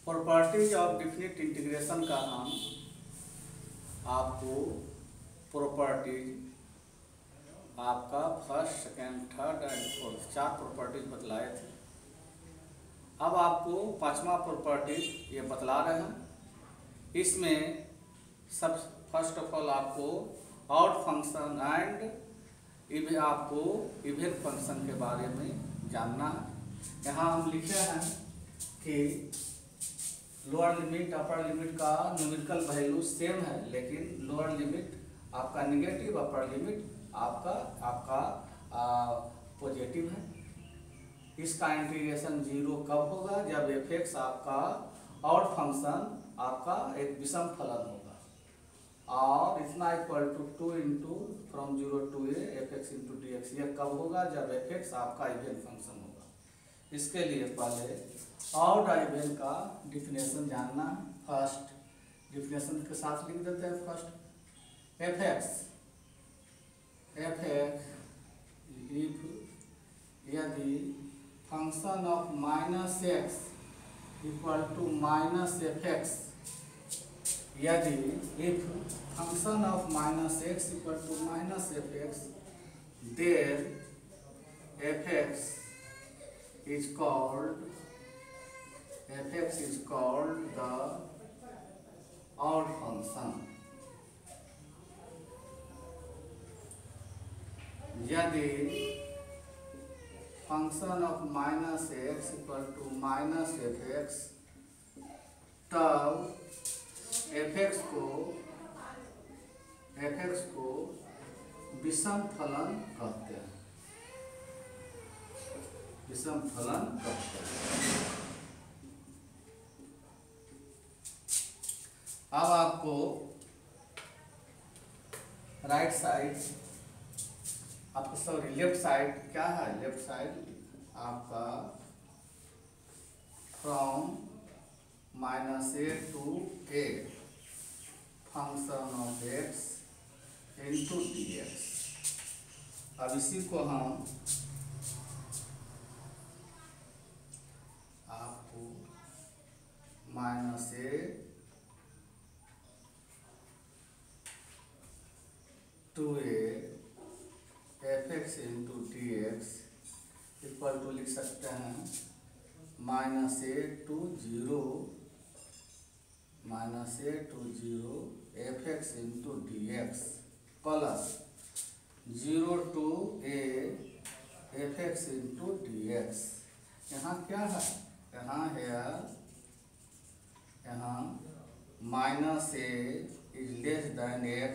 Properties of definite integration का हम आपको प्रॉपर्टीज आपका first second third and fourth 4 properties बतलाए थे। अब आपको 5वां प्रॉपर्टीज ये बतला रहे हैं। इसमें सब फर्स्ट ऑफ ऑल आपको ऑड फंक्शन एंड आपको इवन फंक्शन के बारे में जानना है। यहाँ हम लिखे हैं कि लोअर लिमिट अपर लिमिट का न्यूमेरिकल वैल्यू सेम है, लेकिन लोअर लिमिट आपका निगेटिव, अपर लिमिट आपका पॉजिटिव है। इसका इंटीग्रेशन 0 कब होगा? जब f(x) आपका ऑड फंक्शन आपका एक विषम फलन होगा और इतना equal to 2 into from 0 to a f(x) into dx। यह कब होगा? जब f(x) आपका इवन फंक्शन होगा। इसके लिए पहले ऑड इवन का डिफिनेशन जानना है। फर्स्ट डिफिनेशन के साथ लिख देते हैं। फर्स्ट f(x) यदि function of -x equal to -f(x), यदि if function of -x equal to -f(x), there f(x) is called the odd function। यदि function of -x equal to -f(x), तब f(x) को विषम फलन कहते हैं। विषम फलन कहते हैं। अब आपको राइट साइड आपको सॉरी लेफ्ट साइड क्या है? लेफ्ट साइड आपका from -a to a function of x into dx। अब इसी को हम आपको -a to a f(x) into dx equal to लिख सकते हैं -a to 0 f(x) into dx plus 0 to a f(x) into dx। यहाँ क्या है? यहाँ है -a is less than x,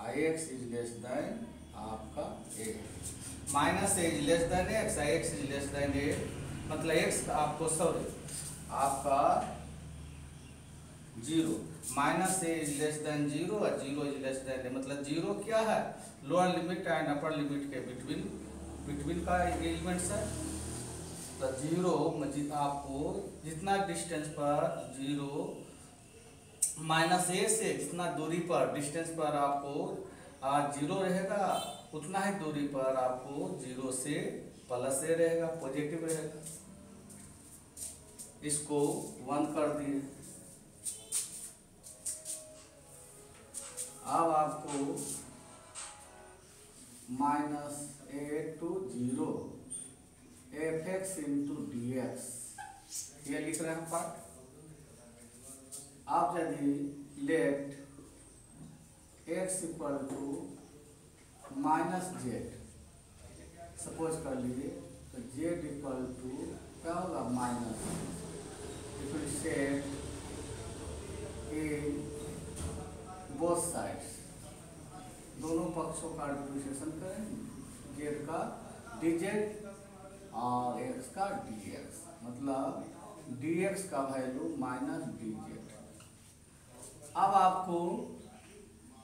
ix is less than आपका a। -a is less than x, ix is less than a, मतलब x आपको sorry आपका 0, -a is less then 0 और 0 इज लेस देन a, मतलब 0 क्या है? Lower limit and upper limit के between का एलिमेंट्स है। तो 0 आपको जितना डिस्टेंस पर 0 -a से जितना दूरी पर डिस्टेंस पर आपको 0 रहेगा, उतना ही दूरी पर आपको 0 से +a रहेगा, पॉजिटिव रहेगा। इसको 1 कर दिए। अब आपको -a to 0 f(x) into dx ये लिख रहे हैं पार्ट। आप यदि let x equal to -z suppose कर लीजिए, तो z इक्वल टू क्या होगा? Minus. If you set in both sides, दोनों पक्षों का डिफरेंशिएशन करें, z का dz और x का dx, मतलब dx का वैल्यू -dz। अब आपको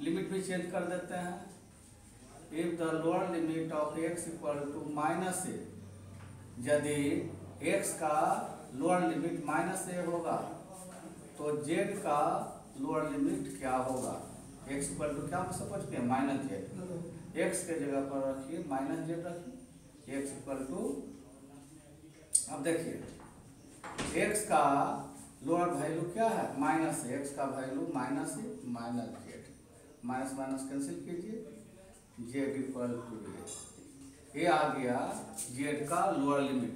लिमिट भी चेंज कर देते हैं। If the lower limit of x equal to -a, यदि x का लोअर लिमिट -a होगा तो z का लोअर लिमिट क्या होगा? x इक्वल टू क्या समझ के -z, x के जगह पर रखिए -z रखिए, x इक्वल टू, अब देखिए x का लोअर वैल्यू क्या है माइनस है, एक्स का वैल्यू माइनस है, minus Z, minus minus cancel कीजिए, जेड इक्वल टू ये आ गया जेड का लोअर लिमिट।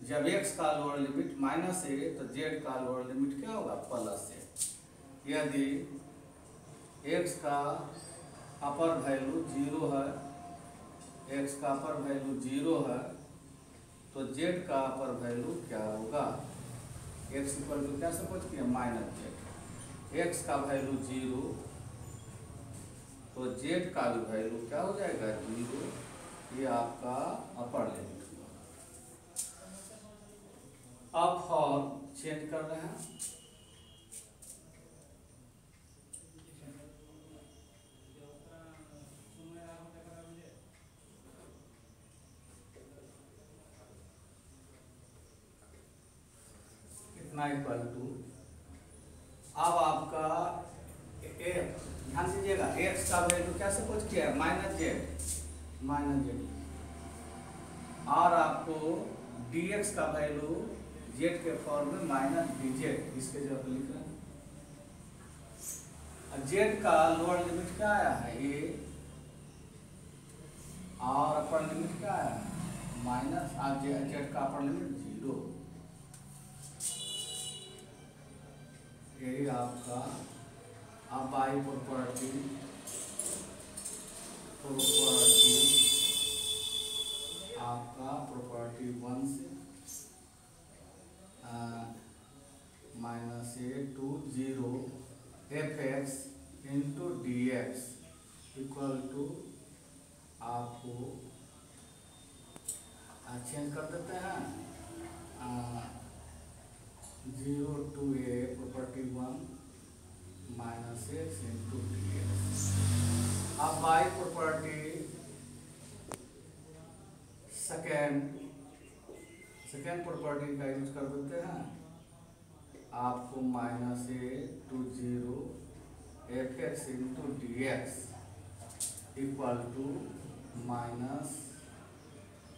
जब एक्स का लोअर लिमिट माइनस है तो जेड का लोअर लिमिट क्या होगा प्लस है। यदि एक्स का अपर वैल्यू 0 है, एक्स का अपर वैल्यू 0 है तो जेड का अपर वैल्यू क्या होगा, एक्स इक्वल टू क्या सपोज किया माइनस जेड, एक्स का वैल्यू 0 तो जेड का भी वैल्यू क्या हो जाएगा 0, ये आपका अपर लिमिट हुआ। अब फॉर्म चेंज कर रहे हैं, कितना इक्वल टू, अब आपका ध्यान दीजिएगा एक्स का वैल्यू क्या सपोज किया है माइनस जेड, और आपको dx का वैल्यू जेड के फॉर्म में माइनस dz, इसके जगह लिख रहे हैं। जेड का लोअर लिमिट क्या आया है ए, और अपर लिमिट क्या आया है माइनस, और जेड का अपर लिमिट 0, यही आपका। अब आई प्रॉपर्टी आपका प्रॉपर्टी 1 से minus a to 0 f x into d x equal to, आपको चेंज कर देते हैं 0 to a property 1 minus x into d x. अब बाई प्रॉपर्टी सेकेंड प्रॉपर्टी का यूज कर देते हैं, आपको minus a to 0 f x into d x equal to minus,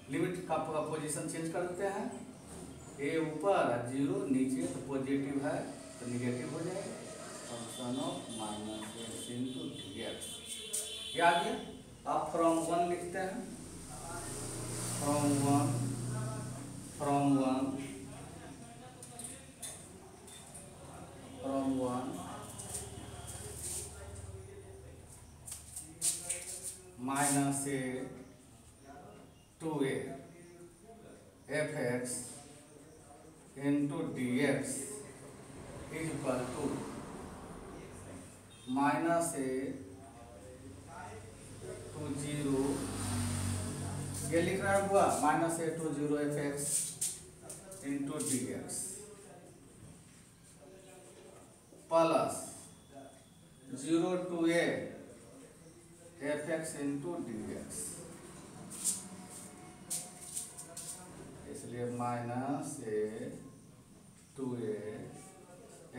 limit का पोजीशन चेंज कर देते हैं, ए ऊपर 0 नीचे, तो पॉजिटिव है तो निगेटिव हो जाएगा, function of minus x into d x, ये आ गया। अब फ्रॉम 1 लिखते हैं, from one minus a to a f x into d x is equal to minus a to 0, ये लिख रहा हुआ minus a to 0 f x into d x plus 0 to a f x into d x, इसलिए minus a to a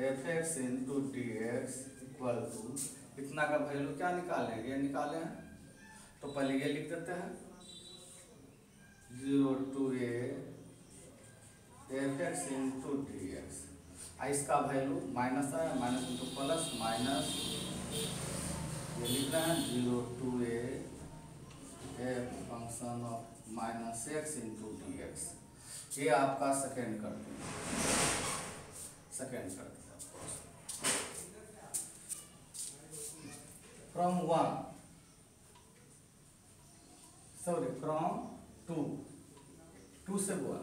f x into d x equal to, इतना का value क्या निकालें, ये निकाले हैं, तो पहले ये लिख देते हैं 0 to a f x into d x, इसका वैल्यू माइनस है, माइनस इंटू प्लस माइनस, ये लिख रहे हैं 0 to a f function of minus x into d x, ये आपका सेकेंड कर दिया, फ्रॉम 1 सॉरी फ्रॉम 2 से बोला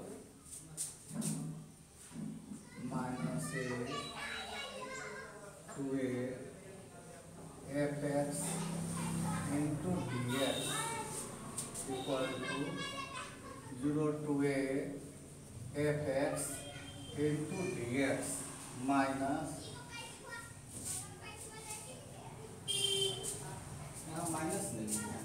minus a to a f x into d x equal to 0 to a f x into d x minus, यहाँ minus नहीं है,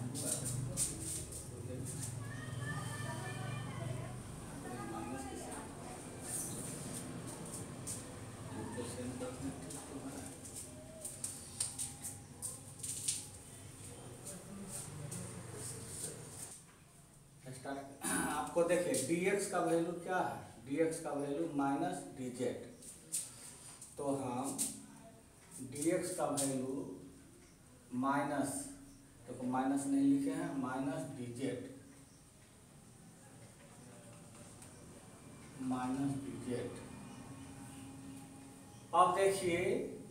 आपको देखिए dx का वैल्यू क्या है, dx का वैल्यू माइनस dz, तो हम dx का वैल्यू माइनस, तो माइनस नहीं लिखे हैं, माइनस dz, माइनस dz। अब देखिए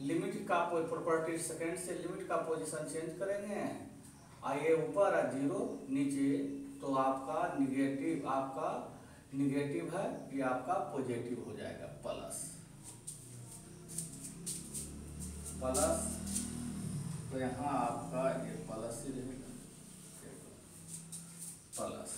लिमिट का प्रॉपर्टी सेकेंड से लिमिट का पोजीशन चेंज करेंगे, ये ऊपर है 0 नीचे, तो आपका निगेटिव है, ये आपका पॉजिटिव हो जाएगा, प्लस प्लस, तो यहाँ आपका ये प्लस ही रहेगा, प्लस।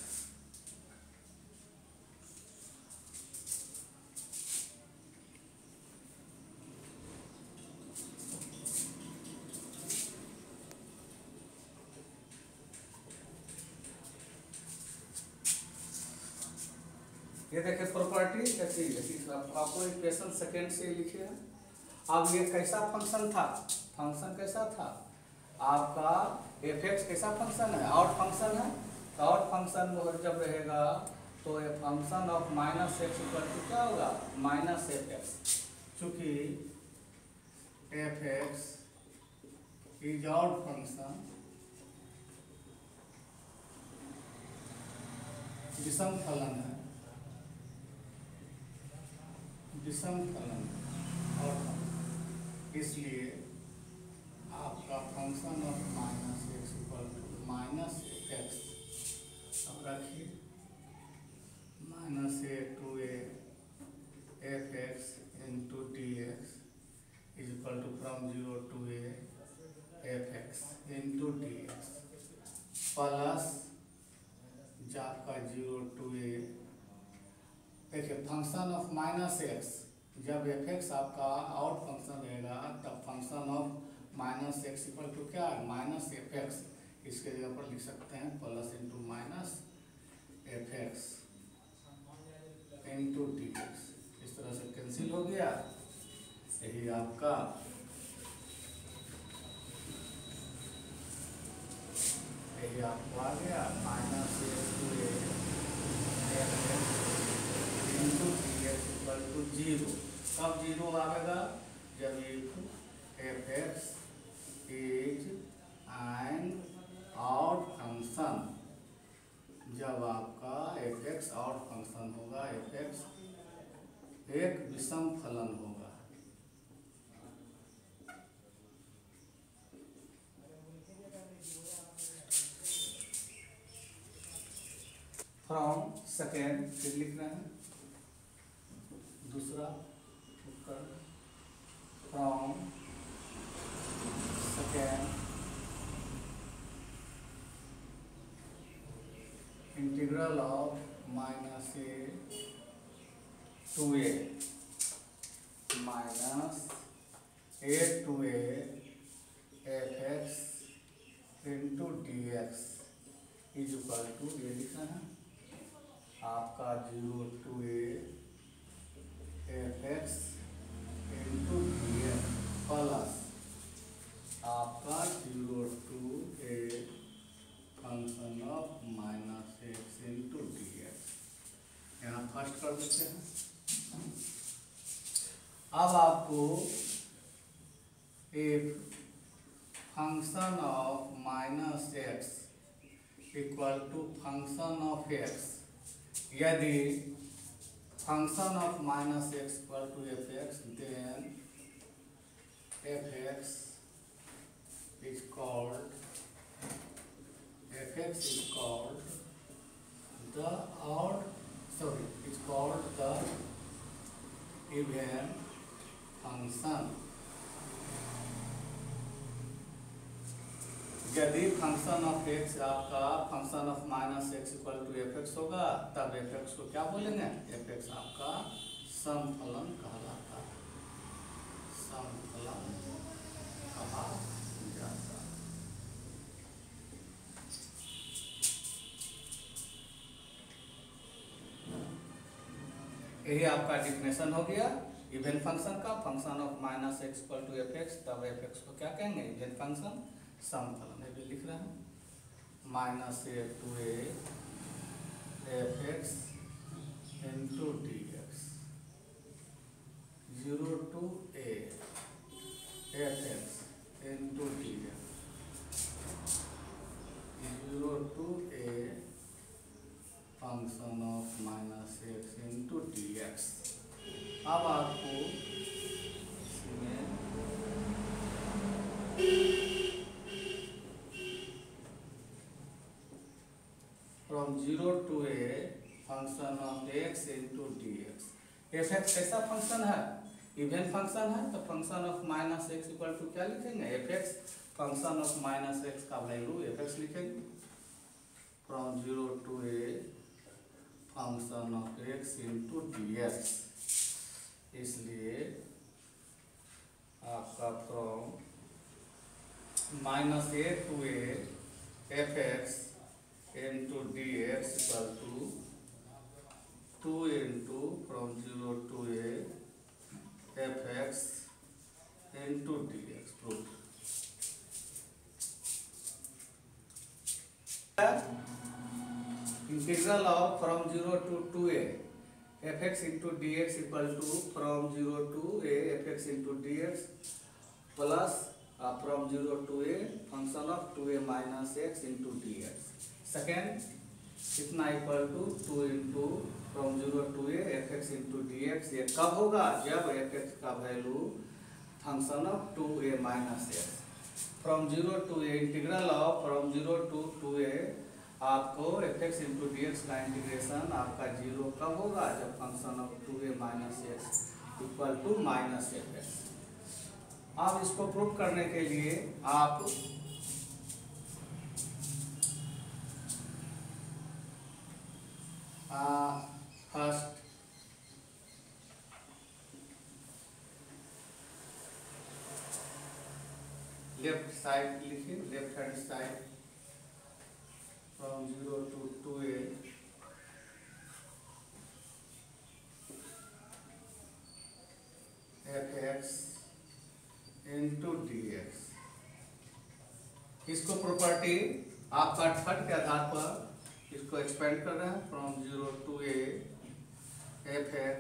ये देखिए प्रॉपर्टी कैसी है, आपको इक्वेशन सेकेंड से लिखे हैं। अब ये कैसा फंक्शन था, फंक्शन कैसा था आपका, fx कैसा फंक्शन है, आउट फंक्शन है, तो आउट फंक्शन जब रहेगा तो ये function of minus x equal to क्या होगा, माइनस एफ एक्स, चूंकि f x is out function, विषम फलन है, विषम फलन और इसलिए आपका function of minus x equal to minus f x, अब रखिए minus a to a f x into d x is equal to from 0 to a f x into d x plus जो आपका 0 टू ए, देखिए function of minus x, जब f x आपका out function रहेगा तब function of minus x equal to क्या है, minus f x, इसके जगह पर लिख सकते हैं plus into minus f x into d x, इस तरह से कैंसिल हो गया, यही आपका आपको आ गया minus a to a f x into d x equal to 0। कब 0 आएगा, जब f x is an out function, जब आपका एफ एक्स आउट फंक्शन होगा, एफ एक्स एक विषम फलन होगा। फ्रॉम सेकेंड फिर लिखना है दूसरा उत्तर, from second integral of minus a to a minus a to a f x into d x is equal to, ये लिखना है आपका 0 to a f x into d x plus आपका 0 to a function of minus x into d x, यहाँ first कर देते हैं। अब आपको एक function of minus x equal to function of x, यदि function of minus x equal to f x, then f x is called the even function। यदि function of x आपका function of minus x equal to f x होगा, तब f x को क्या बोलेंगे, F x आपका समफलन कहलाता है, समफलन कहा जाता है। यही आपका डिफिनेशन हो गया इवन फंक्शन का, function of minus x equal to f x, तब एफ एक्स को क्या कहेंगे, इवन फंक्शन समफलन। भी लिख रहे हैं minus a to a f x into d x, 0 to a fx into dx, 0 to a function of minus x into d x. अब आपको इसमें from 0 to a function of x into d x. F x कैसा function है? Even function है, तो function of minus x equal to क्या लिखेंगे? F x. Function of minus x का वैल्यू एफ एक्स लिखेंगे। From 0 to a function of x into d x, इसलिए आपका from minus a to a f x into d x equal to 2 into from 0 to a f x into d x. Proof integral of from 0 to 2a fx into dx equal to from 0 to a fx into dx plus from 0 to a function of 2a minus x into dx। Second इतना equal to 2 into from 0 to a fx into dx। ये कब होगा? जब fx का value function of 2a minus x। From 0 to a integral of from 0 to 2a आपको f x into d x का integration आपका 0 कब होगा? जब function of 2a minus x equal to minus f x. अब इसको prove करने के लिए आप फर्स्ट लेफ्ट साइड लिखिए, left hand side from 0 to 2a fx into dx। इसको प्रॉपर्टी आपका थर्ड के आधार पर इसको एक्सपेंड कर रहे हैं। From 0 to a fx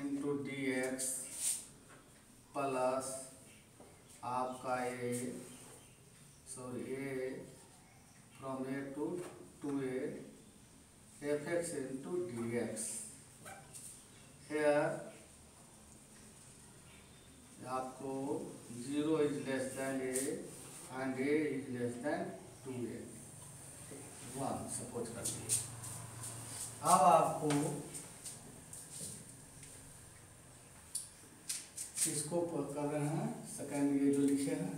into dx plus आपका a from a to 2a fx into dx। here आपको 0 is less than a and a is less than 2a 1 suppose कर लीजिए। अब आपको इसको कर रहे हैं सेकेंड, ये जो लिखे हैं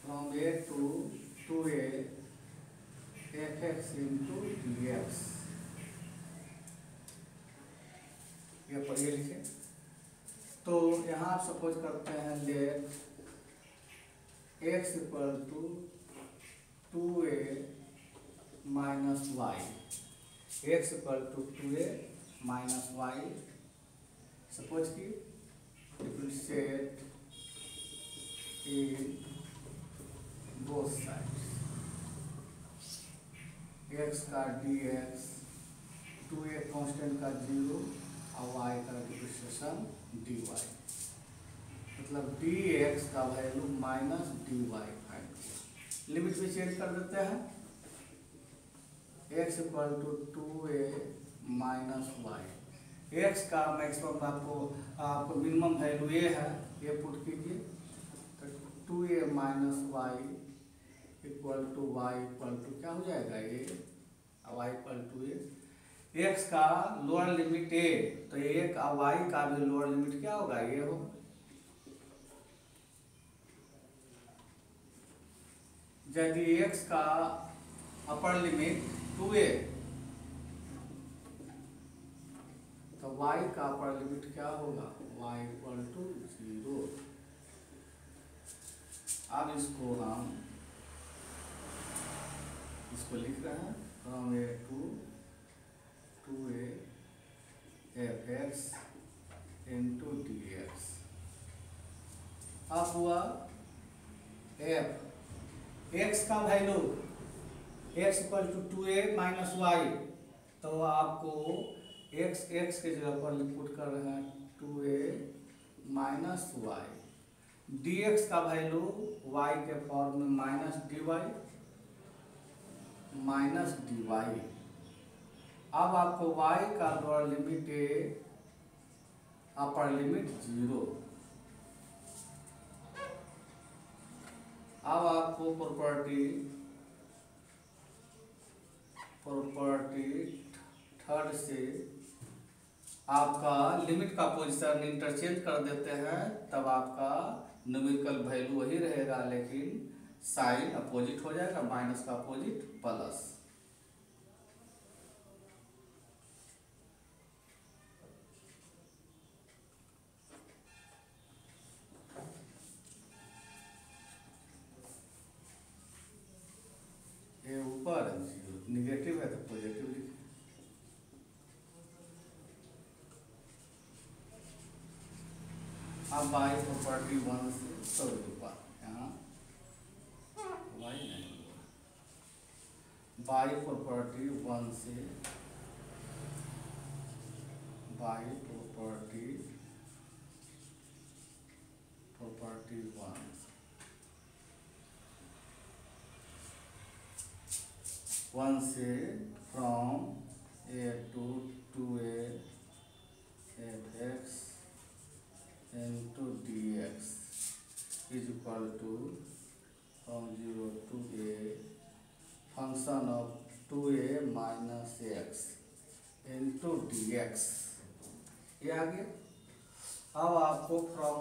from a to 2a fx into dx। ये पढ़िए लिखे। तो यहाँ आप सपोज करते हैं let x equal to 2a minus y, x equal to 2a minus y. Suppose की differentiate in both sides, x का dx 2a कांस्टेंट का 0 और y का डिफरेंशिएशन dy, मतलब dx का वैल्यू माइनस dy फाइंड किया। लिमिट भी change कर देते हैं। x equal to 2a minus y, x का मैक्सिमम आपको मिनिमम वैल्यू ये है, ये पुट कीजिए। तो 2a minus Y equal to y equal to क्या हो जाएगा? ये y equal to a. X का लोअर लिमिट ए, तो एक वाई का भी लोअर लिमिट क्या होगा? ये होगा। यदि एक्स का अपर लिमिट 2a, तो y का अपर लिमिट क्या होगा? y equal to 0। अब इसको हम इसको लिख रहे हैं from a to 2a fx into dx। अब हुआ f, x का वैल्यू x equal to 2a minus y, तो आपको x के जगह पर पुट कर रहे हैं 2a माइनस वाई, dx का वैल्यू y के फॉर्म में माइनस dy। अब आपको y का लोअर लिमिट है, अपर लिमिट 0। अब आपको प्रॉपर्टी थर्ड से आपका लिमिट का पोजीशन इंटरचेंज कर देते हैं, तब आपका न्यूमेरिकल वैल्यू वही रहेगा, लेकिन साइन अपोजिट हो जाएगा, माइनस का अपोजिट प्लस। ये ऊपर निगेटिव है तो पॉजिटिव लिखें। अब बाई प्रॉपर्टी 1 से सॉरी ऊपर यहाँ वाई नहीं, बाई प्रॉपर्टी 1 से बाई प्रॉपर्टी 1 से from a to 2a fx into dx is equal to from 0 to a function of 2a minus x into dx। ये आ गया। अब आपको फ्रॉम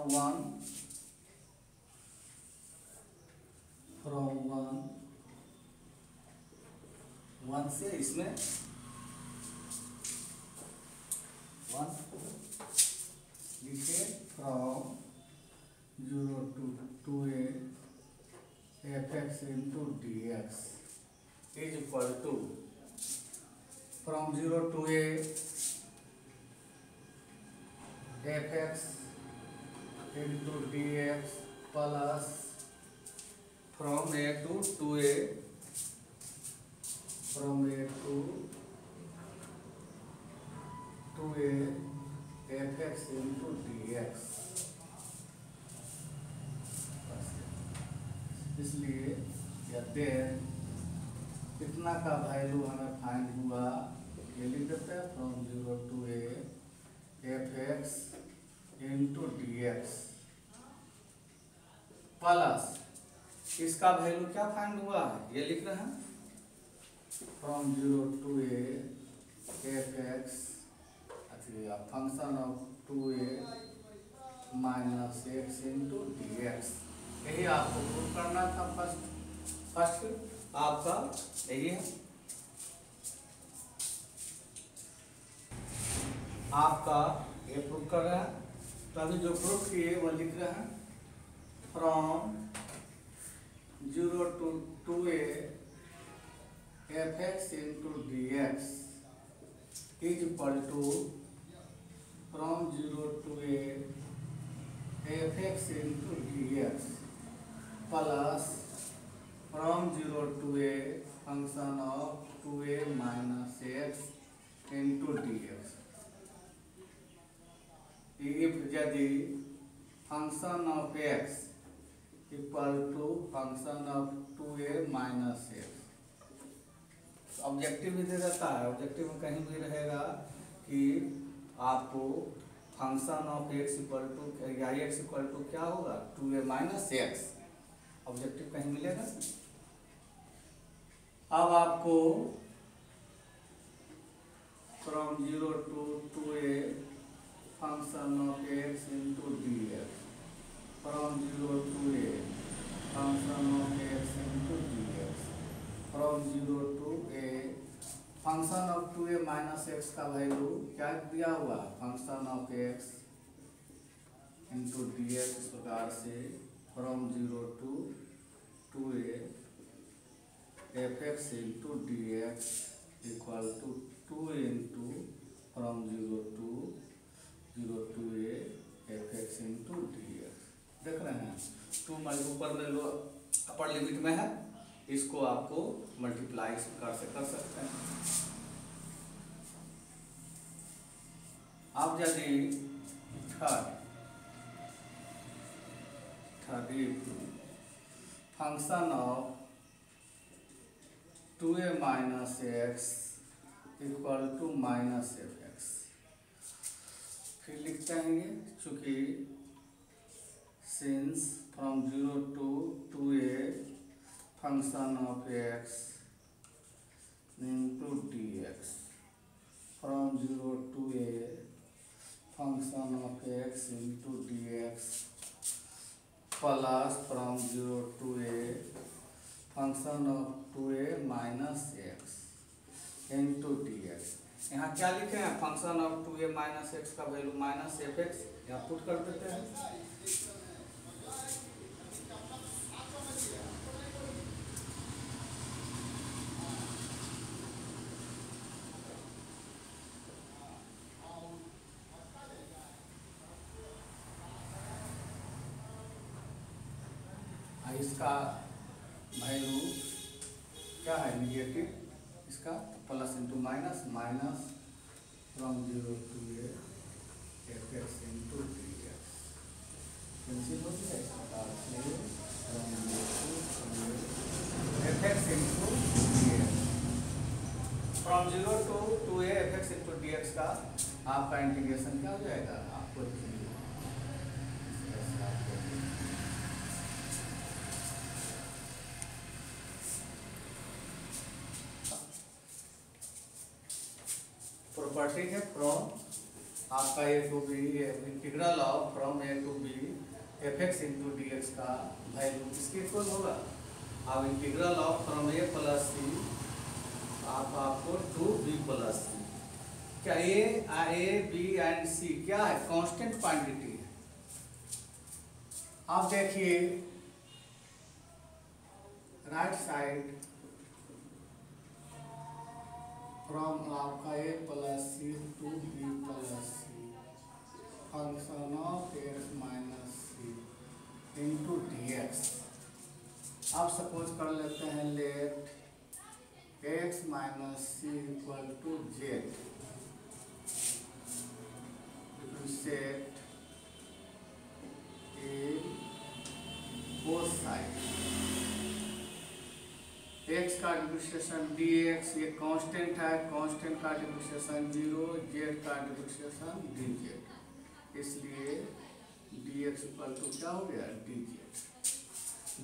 वन से इसमें 1 लिखे, from 0 to 2a fx into dx is equal to from 0 to a fx into dx plus from a to 2a fx into dx। इसलिए यदि कितना का वैल्यू हमें फाइंड हुआ, ये लिख देते हैं from 0 to a fx into dx plus इसका वैल्यू क्या फाइंड हुआ है, ये लिख रहे हैं from 0 to a fx function of 2a minus x into dx। यही आपको प्रूव करना था। फर्स्ट आपका यही है, आपका ये प्रूव कर रहे हैं। तो अभी जो प्रूफ किए वो लिख रहे हैं from 0 to 2a fx into dx is equal to from 0 to a fx into dx plus from 0 to a function of 2a minus x into dx। if यदि function of x equal to function of 2a minus x, objective भी दे देता है। Objective में कहीं भी रहेगा कि आपको function of x equal to या x इक्वल टू क्या होगा 2a माइनस एक्स, ऑब्जेक्टिव कहीं मिलेगा। अब आपको from 0 to 2a function of x into dx from 0 to a function of x into dx from 0 to a function of 2a minus x का value क्या दिया हुआ, function of x into dx। इस प्रकार से from 0 to 2a fx into dx equal to 2 into from 0 to a fx into dx। देख रहे हैं 2 ऊपर में लो अपर लिमिट में है, इसको आपको मल्टीप्लाई कर सकते हैं। अब यदि third function of 2a minus x equal to minus f x, फिर लिखते हैं ये, चूँकि since from 0 to 2a function of x into d x, from 0 to a function of x into d x, plus from 0 to a function of 2a minus x into d x. यहाँ क्या लिखे हैं, function of 2a minus x का value minus f x, यहाँ put कर देते हैं। इसका वैल्यू क्या है, निगेटिव, इसका plus into minus, minus from 0 to a F x into d x, cancel हो जाएगा इसका, from 0 to a F x into d x, from 0 to a F x into d x का आपका integration क्या हो जाएगा, आपको प्रॉपर्टी है फ्रॉम आपका a to b, integral of from a to b f x into d x का value किसके इक्वल होगा। अब integral of from a plus c आपको टू बी प्लस सी, क्या ए बी एंड सी क्या है, कांस्टेंट क्वांटिटी है। आप देखिए राइट साइड फ्रॉम आपका a plus c to b plus c function of x minus c into d x. अब suppose कर लेते हैं let x minus c equal to z, set both side, x का differentiation d x, ये constant है, constant का differentiation 0, z का differentiation d z, इसलिए डी एक्स इक्वल टू क्या हो गया, डी जेड,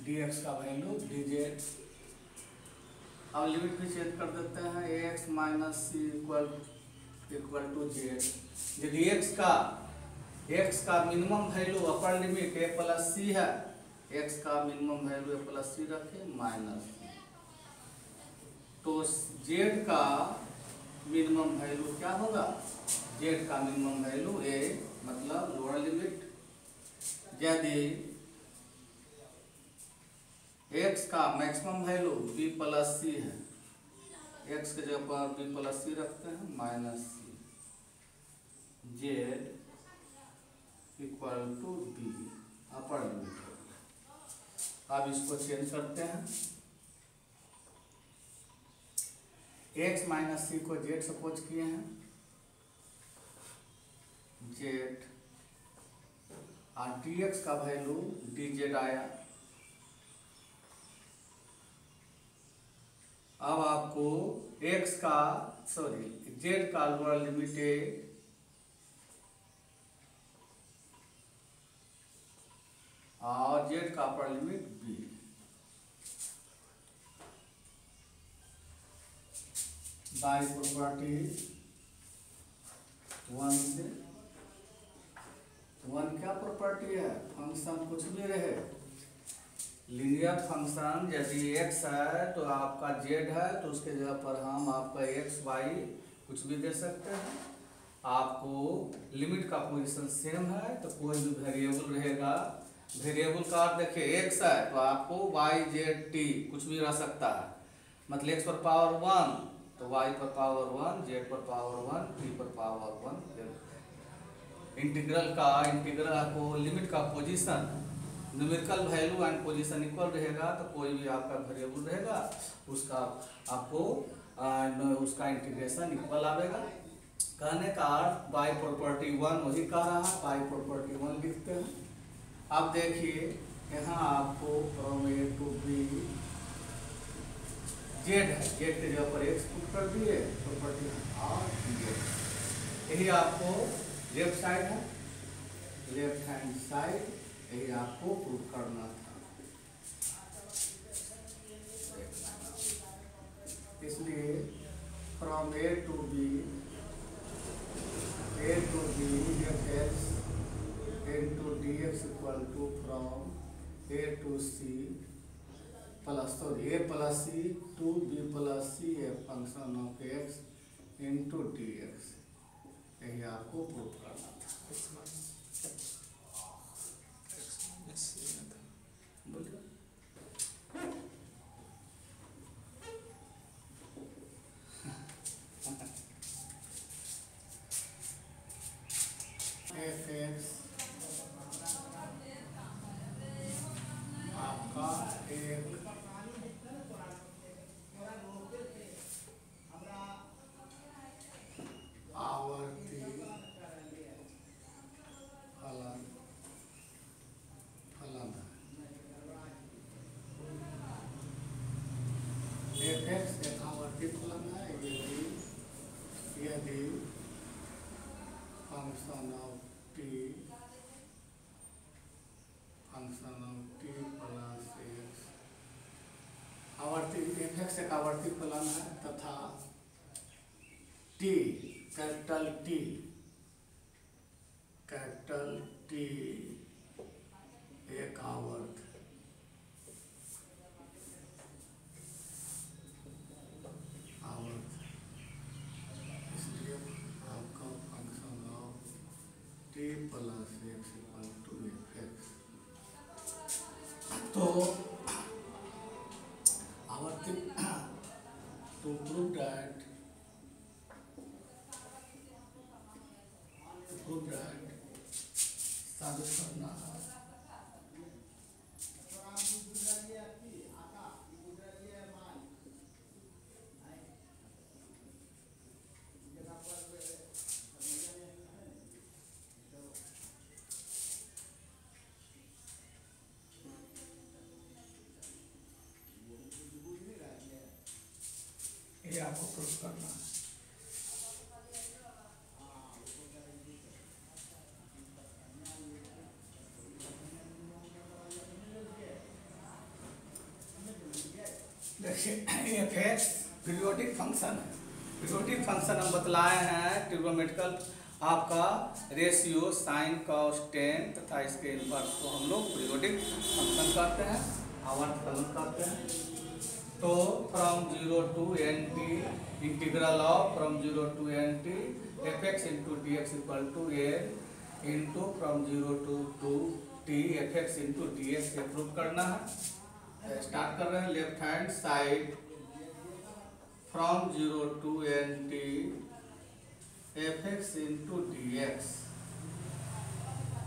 डी एक्स का वैल्यू डी जेड। अब लिमिट भी चेंज कर देते हैं, a x minus c equal to z, यदि एक्स का minimum value upper limit a plus c है, एक्स का minimum value a plus c रखे माइनस, तो जेड का मिनिमम वैल्यू क्या होगा, जेड का मिनिमम वैल्यू ए मतलब लोअर लिमिट, यदि एक्स का maximum value B plus c है, एक्स के जगह पर बी प्लस सी रखते हैं minus c, z equal to b upper limit. अब इसको चेंज करते हैं, एक्स माइनस सी को जेड सपोज किए हैं, जेड और डी एक्स का वैल्यू डी जेड आया। अब आपको एक्स का जेड का लोअर लिमिट ए और जेड का upper limit b, by property 1 से 1 क्या प्रॉपर्टी है, फंक्शन कुछ भी रहे, लीनियर फंक्शन यदि x है तो आपका z है, तो उसके जगह पर हम आपका x y कुछ भी दे सकते हैं। आपको लिमिट का पोजीशन सेम है तो कोई भी वेरिएबल रहेगा, वेरिएबल का देखिए x है तो आपको y z t कुछ भी रह सकता है, मतलब x पर पावर 1 तो y पर पावर 1, z पर पावर 1, t पर पावर 1। इंटीग्रल को लिमिट का position numerical value and position equal रहेगा तो कोई भी आपका वेरिएबल रहेगा उसका आपको उसका इंटीग्रेशन इक्वल आएगा। कहने का अर्थ बाई प्रॉपर्टी वन वही कह रहा है, बाई प्रॉपर्टी वन लिखते हैं। अब देखिए यहाँ आपको from a to b z है, जेड के जगह पर एक्स पुट कर दिए प्रॉपर्टी और जेड, यही आपको लेफ्ट साइड है, लेफ्ट हैंड साइड यही आपको प्रूव करना था। इसलिए from a to b f x into d x equal to from a to c plus a plus c to b plus c a function of x into d x, यही आपको prove करना था। F x आपका एक आवर्ती फलन है। F x एक आवर्ती फलन है यदि function of t plus x आवर्ती, एफ एक्स एक आवर्ती फलन है तथा टी कैपिटल टी एक आवर्त इसलिए आपका function of t plus x equal to f x. तो आवर्ती टू प्रूव दैट साबित करना है ये आपको प्रूव करना है। देखिए एफ एक्स पीरियोडिक फंक्शन है, पीरियोडिक फंक्शन हम बतलाए हैं ट्रिग्नोमेट्रिकल आपका रेशियो साइन कॉस टेन तथा इसके इनवर्स को हम लोग पीरियोडिक फंक्शन करते हैं, आवर्त फलन करते हैं। तो from 0 to n t integral of from 0 to n t f x into d x equal to n into from 0 to t f x into d x prove करना है। स्टार्ट कर रहे हैं left hand side from 0 to n t f x into d x.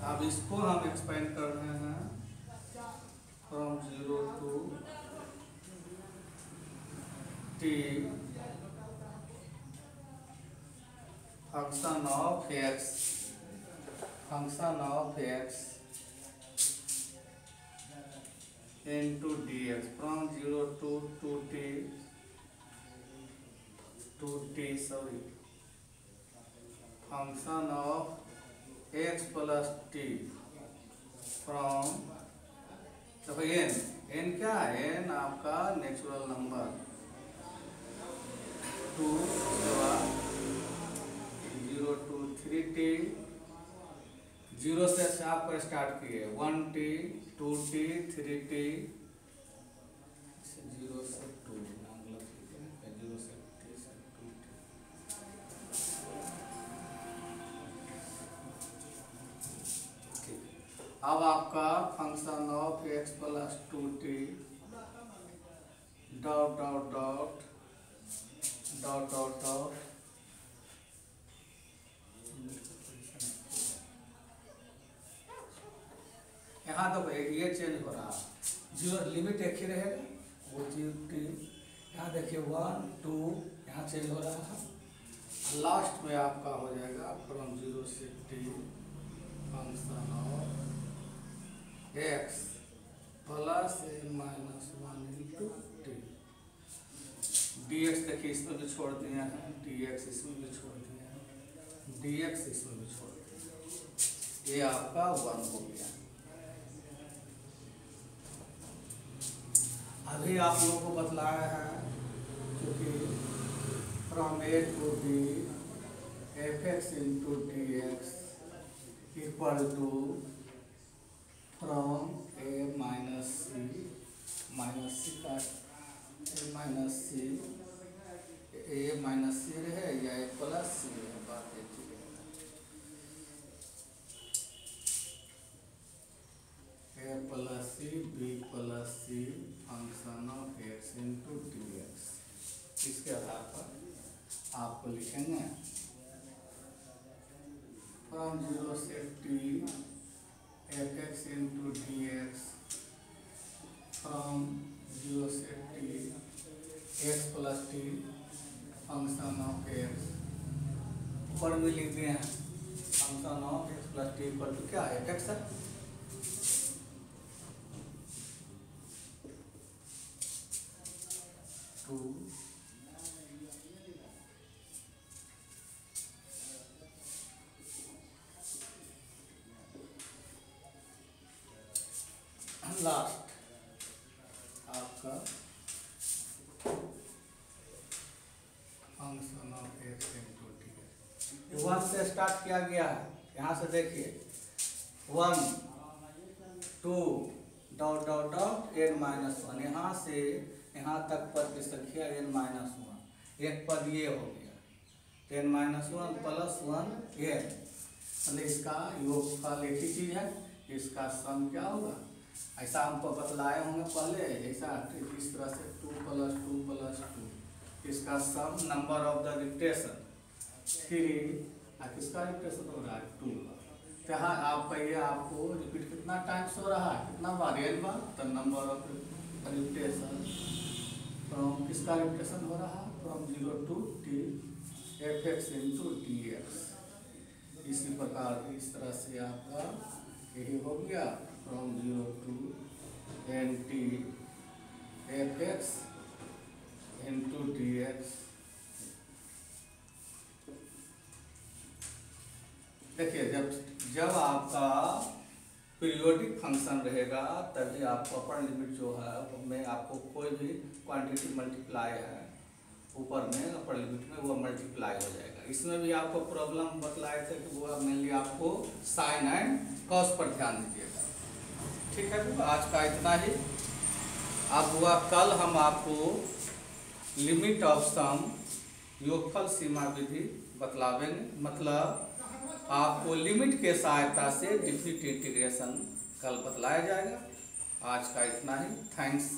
अब इसको हम expand कर रहे हैं from 0 to t function of x into dx from 0 to 2t sorry function of x plus t from देखो n क्या है, n आपका नेचुरल नंबर 2 0 to 3t 0 से आपको स्टार्ट किए 1t 2t 3t 0 से 2 0 से 3 से 2t। अब आपका function of x plus 2t dot dot dot dot dot dot यहाँ तो ये चेंज हो रहा है, जीरो लिमिट एक ही रहेगा, वो जीरो टी। यहाँ देखिए 1 2 यहाँ चेंज हो रहा है। लास्ट में आपका हो जाएगा फ्रॉम 0 से T function of x plus A minus 1 into T. D x देखिए इसमें भी छोड़ दिए हैं, डी एक्स इसमें भी छोड़ दिए हैं, डी एक्स इसमें भी छोड़ दिए हैं। ये आपका 1 हो गया। अभी आप लोगों को बतलाया है क्योंकि from a to b f x into d x equal to from a minus c का ए माइनस सी रहे या ए प्लस सी है, बात है ठीक है। A plus c b plus c function of x into d x, इसके आधार पर आपको लिखेंगे फ्रॉम 0 से t f x into d x from 0 से t x plus t function of x. ऊपर में लिख दिए हैं function of x plus t equal to क्या एफ एक्स है, टू लास्ट आपका function of x into t x. 1 से स्टार्ट किया गया है, यहाँ से देखिए 1 2 dot dot dot n minus 1, यहाँ से यहाँ तक पद की संख्या n माइनस 1, एक पद ये हो गया n माइनस 1 प्लस 1 n, मतलब इसका योगफल एक ही चीज है, इसका सम क्या होगा, ऐसा हमको बतलाए होंगे पहले, ऐसा इस तरह से 2 + 2 + 2, इसका सम नंबर ऑफ द रिपीटेशन 3, किसका रिपीटेशन हो रहा है 2। तो यहाँ आपका ये आपको रिपीट कितना टाइम्स हो रहा है, कितना बार n बार, तो नंबर ऑफ रिपीटेशन फ्रॉम किसका रिपीटेशन हो रहा है from 0 to t f x into d x. इसी प्रकार इस तरह से आपका यही हो गया from 0 to n t f x into d x. देखिए जब आपका पीरियोडिक फंक्शन रहेगा तभी आपको अपर लिमिट जो है में आपको कोई भी क्वांटिटी मल्टीप्लाई है ऊपर में अपर लिमिट में वो मल्टीप्लाई हो जाएगा। इसमें भी आपको प्रॉब्लम बतलाए थे कि वो मेनली आपको साइन एंड कॉस पर ध्यान दीजिएगा। ठीक है, तो आज का इतना ही। अब हुआ कल हम आपको लिमिट ऑफ सम योगफल सीमा विधि बतलावेंगे, मतलब आपको लिमिट के सहायता से डिफिनिट इंटीग्रेशन कल बतलाया जाएगा। आज का इतना ही, थैंक्स।